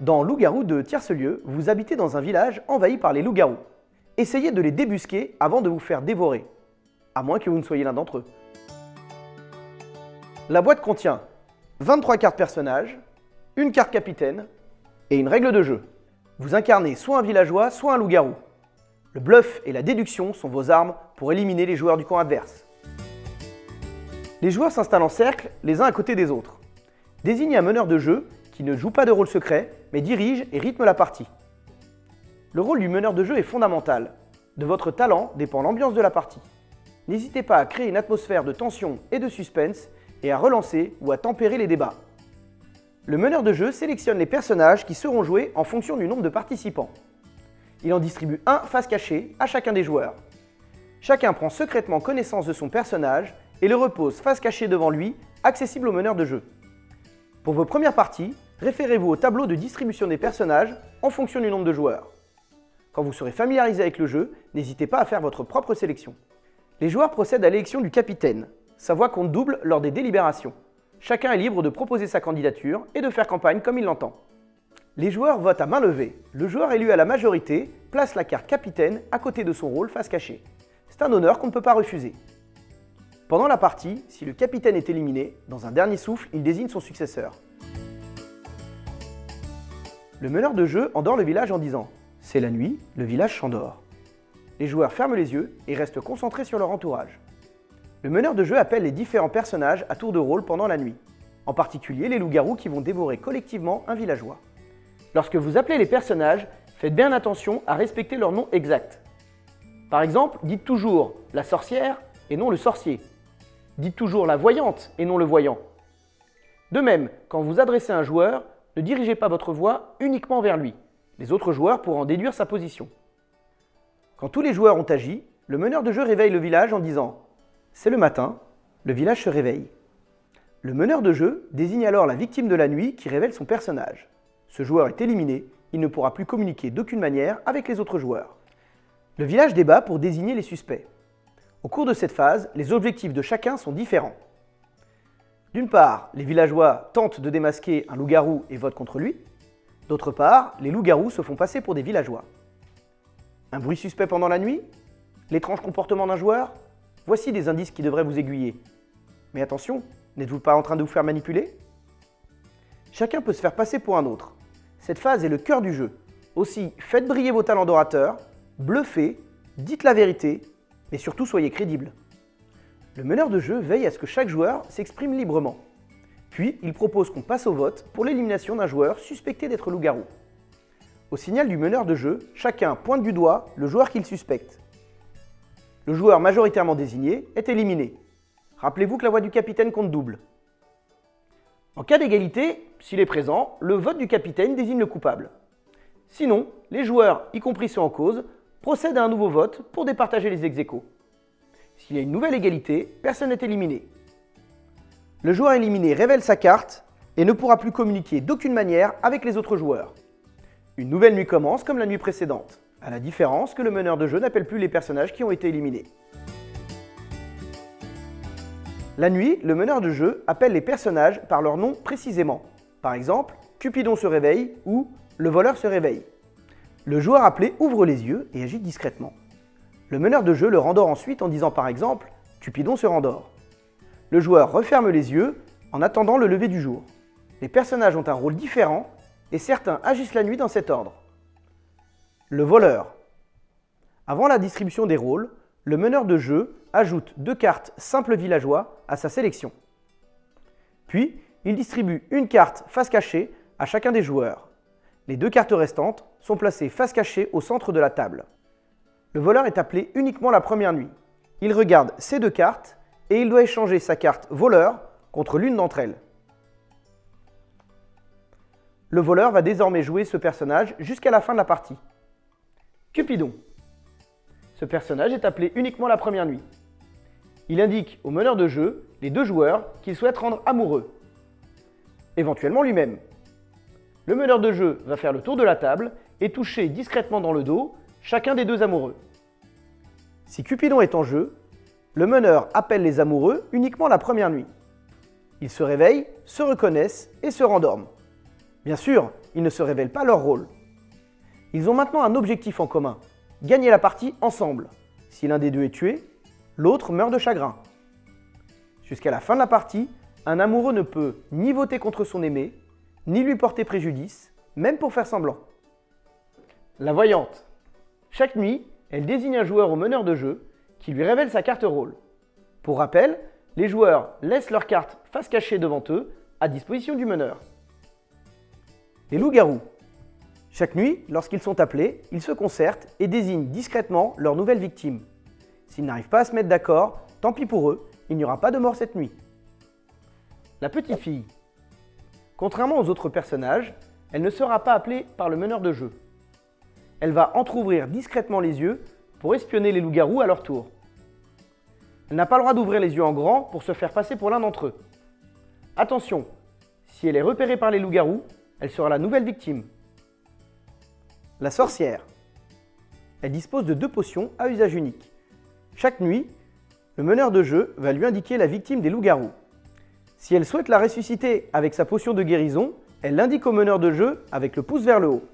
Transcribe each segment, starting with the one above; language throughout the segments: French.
Dans Loup-garou de Tiercelieu, vous habitez dans un village envahi par les loups-garous. Essayez de les débusquer avant de vous faire dévorer, à moins que vous ne soyez l'un d'entre eux. La boîte contient 23 cartes personnages, une carte capitaine et une règle de jeu. Vous incarnez soit un villageois, soit un loup-garou. Le bluff et la déduction sont vos armes pour éliminer les joueurs du camp adverse. Les joueurs s'installent en cercle, les uns à côté des autres. Désignez un meneur de jeu qui ne joue pas de rôle secret, mais dirige et rythme la partie. Le rôle du meneur de jeu est fondamental. De votre talent dépend l'ambiance de la partie. N'hésitez pas à créer une atmosphère de tension et de suspense et à relancer ou à tempérer les débats. Le meneur de jeu sélectionne les personnages qui seront joués en fonction du nombre de participants. Il en distribue un face cachée à chacun des joueurs. Chacun prend secrètement connaissance de son personnage et le repose face cachée devant lui, accessible au meneur de jeu. Pour vos premières parties, référez-vous au tableau de distribution des personnages en fonction du nombre de joueurs. Quand vous serez familiarisé avec le jeu, n'hésitez pas à faire votre propre sélection. Les joueurs procèdent à l'élection du capitaine. Sa voix compte double lors des délibérations. Chacun est libre de proposer sa candidature et de faire campagne comme il l'entend. Les joueurs votent à main levée. Le joueur élu à la majorité place la carte capitaine à côté de son rôle face cachée. C'est un honneur qu'on ne peut pas refuser. Pendant la partie, si le capitaine est éliminé, dans un dernier souffle, il désigne son successeur. Le meneur de jeu endort le village en disant « C'est la nuit, le village s'endort ». Les joueurs ferment les yeux et restent concentrés sur leur entourage. Le meneur de jeu appelle les différents personnages à tour de rôle pendant la nuit, en particulier les loups-garous qui vont dévorer collectivement un villageois. Lorsque vous appelez les personnages, faites bien attention à respecter leur nom exact. Par exemple, dites toujours « la sorcière » et non le sorcier. Dites toujours la voyante et non le voyant. De même, quand vous adressez un joueur, ne dirigez pas votre voix uniquement vers lui. Les autres joueurs pourront en déduire sa position. Quand tous les joueurs ont agi, le meneur de jeu réveille le village en disant « C'est le matin, le village se réveille ». Le meneur de jeu désigne alors la victime de la nuit qui révèle son personnage. Ce joueur est éliminé, il ne pourra plus communiquer d'aucune manière avec les autres joueurs. Le village débat pour désigner les suspects. Au cours de cette phase, les objectifs de chacun sont différents. D'une part, les villageois tentent de démasquer un loup-garou et votent contre lui. D'autre part, les loups-garous se font passer pour des villageois. Un bruit suspect pendant la nuit? L'étrange comportement d'un joueur? Voici des indices qui devraient vous aiguiller. Mais attention, n'êtes-vous pas en train de vous faire manipuler? Chacun peut se faire passer pour un autre. Cette phase est le cœur du jeu. Aussi, faites briller vos talents d'orateur, bluffez, dites la vérité, mais surtout soyez crédible. Le meneur de jeu veille à ce que chaque joueur s'exprime librement. Puis, il propose qu'on passe au vote pour l'élimination d'un joueur suspecté d'être loup-garou. Au signal du meneur de jeu, chacun pointe du doigt le joueur qu'il suspecte. Le joueur majoritairement désigné est éliminé. Rappelez-vous que la voix du capitaine compte double. En cas d'égalité, s'il est présent, le vote du capitaine désigne le coupable. Sinon, les joueurs, y compris ceux en cause, procèdent à un nouveau vote pour départager les ex-aequo. S'il y a une nouvelle égalité, personne n'est éliminé. Le joueur éliminé révèle sa carte et ne pourra plus communiquer d'aucune manière avec les autres joueurs. Une nouvelle nuit commence comme la nuit précédente, à la différence que le meneur de jeu n'appelle plus les personnages qui ont été éliminés. La nuit, le meneur de jeu appelle les personnages par leur nom précisément. Par exemple, Cupidon se réveille ou le voleur se réveille. Le joueur appelé ouvre les yeux et agit discrètement. Le meneur de jeu le rendort ensuite en disant par exemple « Cupidon se rendort ». Le joueur referme les yeux en attendant le lever du jour. Les personnages ont un rôle différent et certains agissent la nuit dans cet ordre. Le voleur. Avant la distribution des rôles, le meneur de jeu ajoute 2 cartes simples villageois à sa sélection. Puis, il distribue une carte face cachée à chacun des joueurs. Les 2 cartes restantes sont placées face cachée au centre de la table. Le voleur est appelé uniquement la première nuit. Il regarde ces 2 cartes et il doit échanger sa carte voleur contre l'une d'entre elles. Le voleur va désormais jouer ce personnage jusqu'à la fin de la partie. Cupidon. Ce personnage est appelé uniquement la première nuit. Il indique au meneur de jeu les 2 joueurs qu'il souhaite rendre amoureux, éventuellement lui-même. Le meneur de jeu va faire le tour de la table et toucher discrètement dans le dos chacun des 2 amoureux. Si Cupidon est en jeu, le meneur appelle les amoureux uniquement la première nuit. Ils se réveillent, se reconnaissent et se rendorment. Bien sûr, ils ne se révèlent pas leur rôle. Ils ont maintenant un objectif en commun, gagner la partie ensemble. Si l'un des deux est tué, l'autre meurt de chagrin. Jusqu'à la fin de la partie, un amoureux ne peut ni voter contre son aimé, ni lui porter préjudice, même pour faire semblant. La voyante. Chaque nuit, elle désigne un joueur au meneur de jeu qui lui révèle sa carte rôle. Pour rappel, les joueurs laissent leur carte face cachée devant eux, à disposition du meneur. Les loups-garous. Chaque nuit, lorsqu'ils sont appelés, ils se concertent et désignent discrètement leur nouvelle victime. S'ils n'arrivent pas à se mettre d'accord, tant pis pour eux, il n'y aura pas de mort cette nuit. La petite fille. Contrairement aux autres personnages, elle ne sera pas appelée par le meneur de jeu. Elle va entrouvrir discrètement les yeux pour espionner les loups-garous à leur tour. Elle n'a pas le droit d'ouvrir les yeux en grand pour se faire passer pour l'un d'entre eux. Attention, si elle est repérée par les loups-garous, elle sera la nouvelle victime. La sorcière. Elle dispose de 2 potions à usage unique. Chaque nuit, le meneur de jeu va lui indiquer la victime des loups-garous. Si elle souhaite la ressusciter avec sa potion de guérison, elle l'indique au meneur de jeu avec le pouce vers le haut.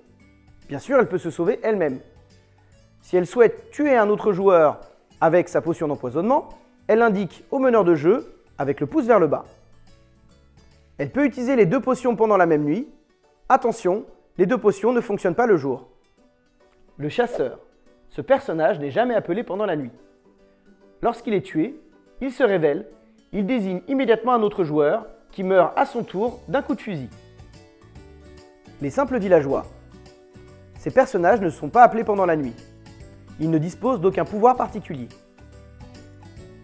Bien sûr, elle peut se sauver elle-même. Si elle souhaite tuer un autre joueur avec sa potion d'empoisonnement, elle l'indique au meneur de jeu avec le pouce vers le bas. Elle peut utiliser les 2 potions pendant la même nuit. Attention, les 2 potions ne fonctionnent pas le jour. Le chasseur. Ce personnage n'est jamais appelé pendant la nuit. Lorsqu'il est tué, il se révèle, il désigne immédiatement un autre joueur qui meurt à son tour d'un coup de fusil. Les simples villageois. Ces personnages ne sont pas appelés pendant la nuit. Ils ne disposent d'aucun pouvoir particulier.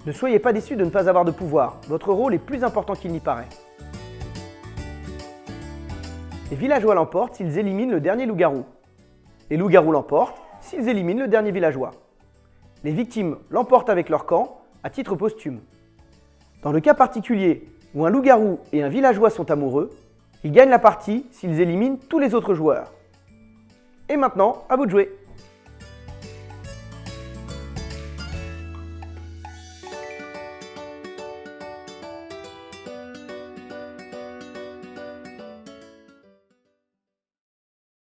Ne soyez pas déçus de ne pas avoir de pouvoir, votre rôle est plus important qu'il n'y paraît. Les villageois l'emportent s'ils éliminent le dernier loup-garou. Les loups-garous l'emportent s'ils éliminent le dernier villageois. Les victimes l'emportent avec leur camp, à titre posthume. Dans le cas particulier où un loup-garou et un villageois sont amoureux, ils gagnent la partie s'ils éliminent tous les autres joueurs. Et maintenant, à vous de jouer!